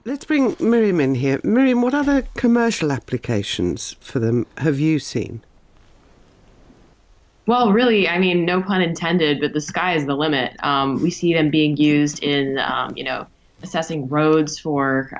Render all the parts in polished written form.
Let's bring Miriam in here. Miriam, what other commercial applications for them have you seen? Well, really, I mean, no pun intended, but the sky is the limit. We see them being used in, assessing roads for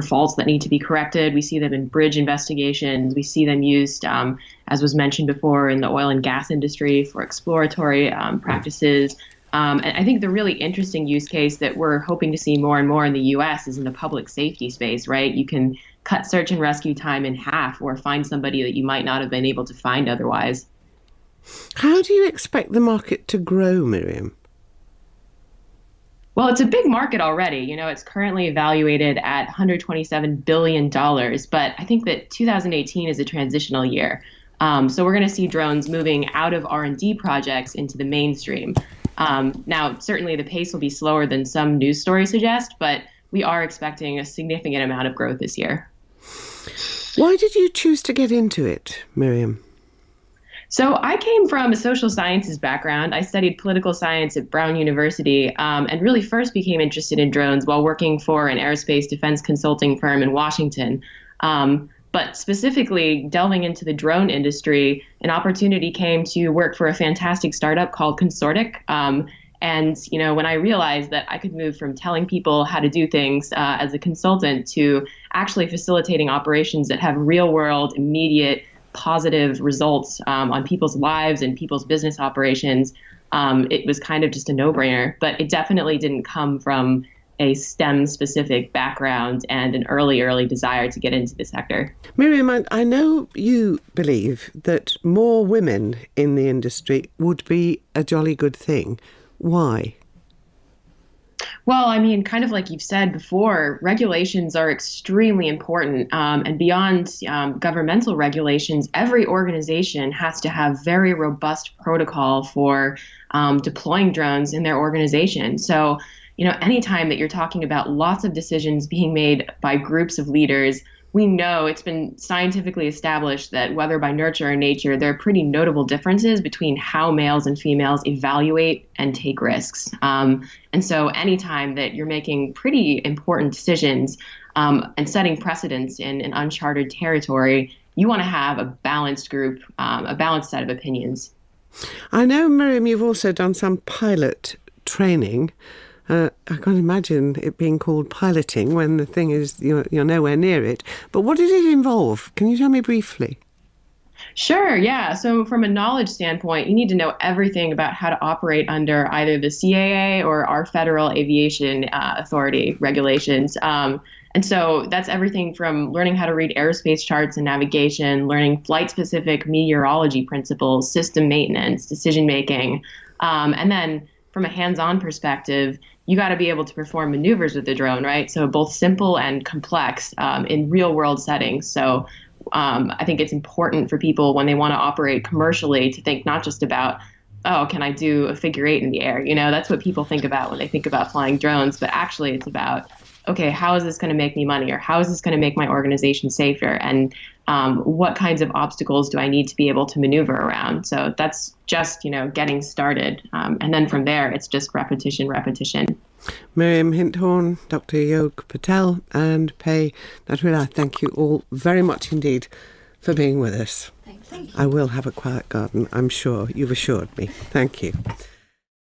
faults that need to be corrected. We see them in bridge investigations. We see them used, as was mentioned before, in the oil and gas industry for exploratory practices. And I think the really interesting use case that we're hoping to see more and more in the U.S. is in the public safety space, right? You can cut search and rescue time in half or find somebody that you might not have been able to find otherwise. How do you expect the market to grow, Miriam? Well, it's a big market already. It's currently evaluated at $127 billion, but I think that 2018 is a transitional year. So we're going to see drones moving out of R&D projects into the mainstream. Now, certainly the pace will be slower than some news stories suggest, but we are expecting a significant amount of growth this year. Why did you choose to get into it, Miriam? So I came from a social sciences background. I studied political science at Brown University, and really first became interested in drones while working for an aerospace defense consulting firm in Washington. But specifically delving into the drone industry, an opportunity came to work for a fantastic startup called Consortic. When I realized that I could move from telling people how to do things as a consultant to actually facilitating operations that have real world, immediate, positive results on people's lives and people's business operations, it was kind of just a no-brainer. But it definitely didn't come from a STEM-specific background and an early desire to get into the sector. Miriam, I know you believe that more women in the industry would be a jolly good thing. Why? Well, I mean, kind of like you've said before, regulations are extremely important. And beyond governmental regulations, every organization has to have very robust protocol for deploying drones in their organization. So, anytime that you're talking about lots of decisions being made by groups of leaders, we know it's been scientifically established that whether by nurture or nature, there are pretty notable differences between how males and females evaluate and take risks. And so anytime that you're making pretty important decisions and setting precedents in an uncharted territory, you want to have a balanced group, a balanced set of opinions. I know, Miriam, you've also done some pilot training. I can't imagine it being called piloting when the thing is you're nowhere near it. But what did it involve? Can you tell me briefly? Sure, yeah. So from a knowledge standpoint, you need to know everything about how to operate under either the CAA or our Federal Aviation Authority regulations. And so that's everything from learning how to read aerospace charts and navigation, learning flight-specific meteorology principles, system maintenance, decision-making, and then from a hands-on perspective, you got to be able to perform maneuvers with the drone, right? So both simple and complex in real-world settings. So I think it's important for people when they want to operate commercially to think not just about, oh, can I do a figure eight in the air? That's what people think about when they think about flying drones. But actually, it's about, okay, how is this going to make me money? Or how is this going to make my organization safer? And what kinds of obstacles do I need to be able to maneuver around? So that's just, getting started. And then from there, it's just repetition. Miriam Hinthorn, Dr. Yog Patel and Pei Natwila, thank you all very much indeed for being with us. Thank you. I will have a quiet garden, I'm sure. You've assured me. Thank you.